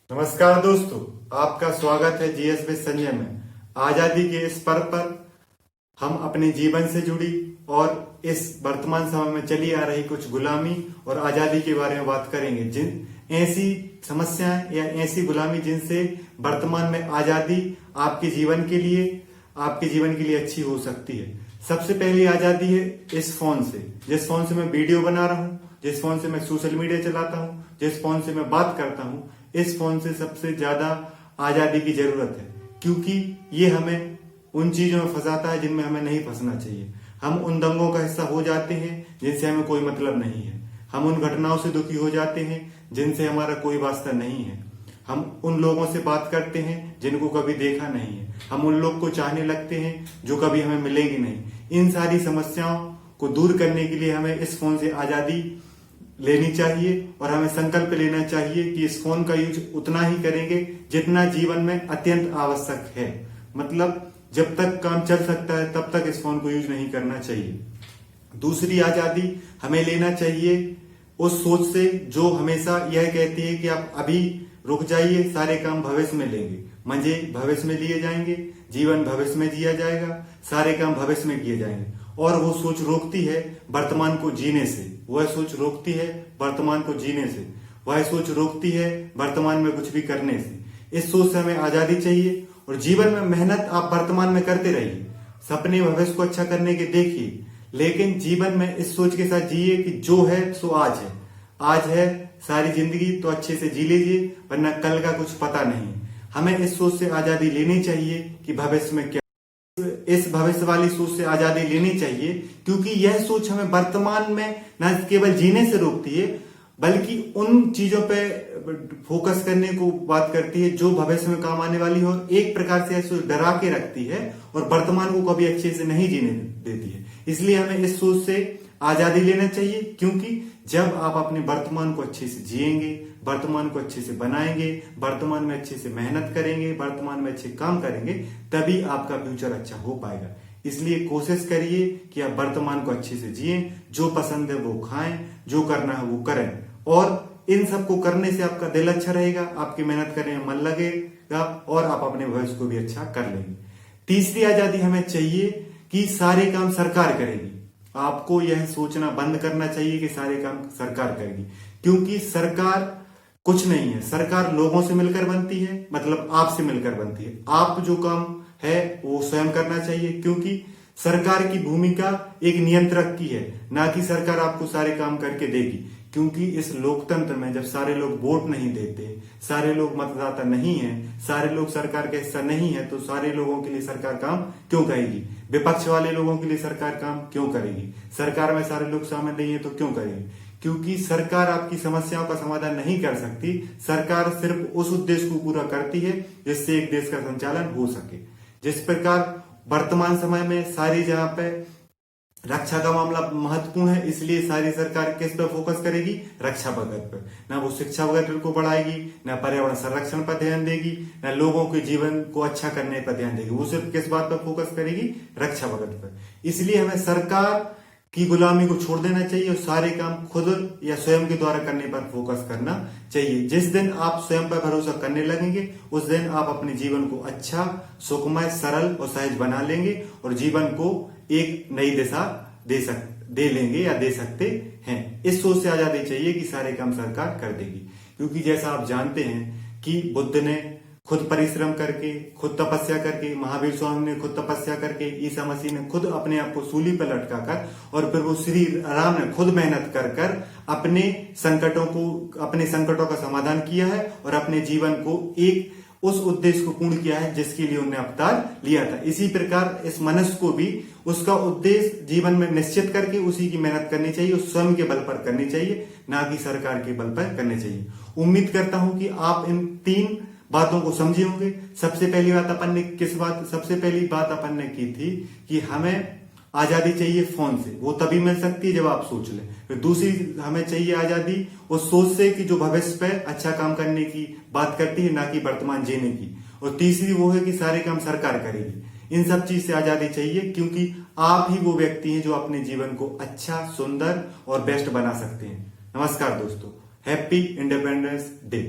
नमस्कार दोस्तों, आपका स्वागत है जीएसबी संजय में। आजादी के इस पर्व पर हम अपने जीवन से जुड़ी और इस वर्तमान समय में चली आ रही कुछ गुलामी और आजादी के बारे में बात करेंगे। जिन ऐसी समस्याएं या ऐसी गुलामी जिनसे वर्तमान में आजादी आपके जीवन के लिए अच्छी हो सकती है। सबसे पहली आजादी है इस फोन से, जिस फोन से मैं वीडियो बना रहा हूँ, जिस फोन से मैं सोशल मीडिया चलाता हूँ, जिस फोन से मैं बात करता हूँ। इस फोन से सबसे ज्यादा आजादी की जरूरत है, क्योंकि ये हमें उन चीजों में फंसाता है जिनमें हमें नहीं फंसना चाहिए। हम उन दंगों का हिस्सा हो जाते हैं जिनसे हमें कोई मतलब नहीं है। हम उन घटनाओं से दुखी हो जाते हैं जिनसे हमारा कोई वास्ता नहीं है। हम उन लोगों से बात करते हैं जिनको कभी देखा नहीं है। हम उन लोग को चाहने लगते हैं जो कभी हमें मिलेंगे नहीं। इन सारी समस्याओं को दूर करने के लिए हमें इस फोन से आजादी लेनी चाहिए और हमें संकल्प लेना चाहिए कि इस फोन का यूज उतना ही करेंगे जितना जीवन में अत्यंत आवश्यक है। मतलब जब तक काम चल सकता है तब तक इस फोन को यूज नहीं करना चाहिए। दूसरी आजादी हमें लेना चाहिए उस सोच से जो हमेशा यह कहती है कि आप अभी रुक जाइए, सारे काम भविष्य में लेंगे। मजे भविष्य में लिए जाएंगे, जीवन भविष्य में जिया जाएगा, सारे काम भविष्य में किए जाएंगे। और वो सोच रोकती है वर्तमान को जीने से। वह सोच रोकती है वर्तमान को जीने से। वह सोच रोकती है वर्तमान में कुछ भी करने से। इस सोच से हमें आजादी चाहिए और जीवन में मेहनत आप वर्तमान में करते रहिए। सपने भविष्य को अच्छा करने के देखिए, लेकिन जीवन में इस सोच के साथ जिए कि जो है सो आज है। आज है सारी जिंदगी तो अच्छे से जी लीजिए, वरना कल का कुछ पता नहीं। हमें इस सोच से आजादी लेनी चाहिए कि भविष्य में क्या, इस भविष्य वाली सोच से आजादी लेनी चाहिए, क्योंकि यह सोच हमें वर्तमान में न केवल जीने से रोकती है बल्कि उन चीजों पे फोकस करने को बात करती है जो भविष्य में काम आने वाली हो। और एक प्रकार से यह सोच डरा के रखती है और वर्तमान को कभी अच्छे से नहीं जीने देती है। इसलिए हमें इस सोच से आजादी लेना चाहिए, क्योंकि जब आप अपने वर्तमान को अच्छे से जिएंगे, वर्तमान को अच्छे से बनाएंगे, वर्तमान में अच्छे से मेहनत करेंगे, वर्तमान में अच्छे काम करेंगे, तभी आपका फ्यूचर अच्छा हो पाएगा। इसलिए कोशिश करिए कि आप वर्तमान को अच्छे से जिएं, जो पसंद है वो खाएं, जो करना है वो करें। और इन सबको करने से आपका दिल अच्छा रहेगा, आपकी मेहनत करने में मन लगेगा और आप अपने भविष्य को भी अच्छा कर लेंगे। तीसरी आजादी हमें चाहिए कि सारे काम सरकार करेगी। आपको यह सोचना बंद करना चाहिए कि सारे काम सरकार करेगी, क्योंकि सरकार कुछ नहीं है। सरकार लोगों से मिलकर बनती है, मतलब आपसे मिलकर बनती है। आप जो काम है वो स्वयं करना चाहिए, क्योंकि सरकार की भूमिका एक नियंत्रक की है, ना कि सरकार आपको सारे काम करके देगी। क्योंकि इस लोकतंत्र में जब सारे लोग वोट नहीं देते, सारे लोग मतदाता नहीं है, सारे लोग सरकार का हिस्सा नहीं है, तो सारे लोगों के लिए सरकार काम क्यों करेगी? विपक्ष वाले लोगों के लिए सरकार काम क्यों करेगी? सरकार में सारे लोग शामिल नहीं है तो क्यों करेगी? क्योंकि सरकार आपकी समस्याओं का समाधान नहीं कर सकती। सरकार सिर्फ उस उद्देश्य को पूरा करती है जिससे एक देश का संचालन हो सके। जिस प्रकार वर्तमान समय में सारी जगह पे रक्षा का मामला महत्वपूर्ण है, इसलिए सारी सरकार किस पर फोकस करेगी? रक्षा बजट पर। ना वो शिक्षा बजट को बढ़ाएगी, ना पर्यावरण संरक्षण पर ध्यान देगी, ना लोगों के जीवन को अच्छा करने पर ध्यान देगी। वो सिर्फ किस बात पर फोकस करेगी? रक्षा बजट पर। इसलिए हमें सरकार की गुलामी को छोड़ देना चाहिए और सारे काम खुद या स्वयं के द्वारा करने पर फोकस करना चाहिए। जिस दिन आप स्वयं पर भरोसा करने लगेंगे, उस दिन आप अपने जीवन को अच्छा, सुखमय, सरल और सहज बना लेंगे और जीवन को एक नई दिशा दे लेंगे या दे सकते हैं। इस सोच से आजादी चाहिए कि सारे काम सरकार कर देगी, क्योंकि जैसा आप जानते हैं कि बुद्ध ने खुद परिश्रम करके, खुद तपस्या करके, महावीर स्वामी ने खुद तपस्या करके, ईसा मसीह ने खुद अपने आप को सूली पर लटका कर और फिर वो श्री राम ने खुद मेहनत कर कर अपने संकटों का समाधान किया है और अपने जीवन को एक उस उद्देश्य को पूर्ण किया है जिसके लिए उन्हें अवतार लिया था। इसी प्रकार इस मनुष्य को भी उसका उद्देश्य जीवन में निश्चित करके उसी की मेहनत करनी चाहिए, उस स्वयं के बल पर करनी चाहिए, ना कि सरकार के बल पर करनी चाहिए। उम्मीद करता हूं कि आप इन 3 बातों को समझे होंगे। सबसे पहली बात अपन ने की थी कि हमें आजादी चाहिए फोन से, वो तभी मिल सकती है जब आप सोच लें। फिर दूसरी हमें चाहिए आजादी उस सोच से कि जो भविष्य पे अच्छा काम करने की बात करती है, ना कि वर्तमान जीने की। और तीसरी वो है कि सारे काम सरकार करेगी। इन सब चीज से आजादी चाहिए, क्योंकि आप ही वो व्यक्ति हैं जो अपने जीवन को अच्छा, सुंदर और बेस्ट बना सकते हैं। नमस्कार दोस्तों, हैप्पी इंडिपेंडेंस डे।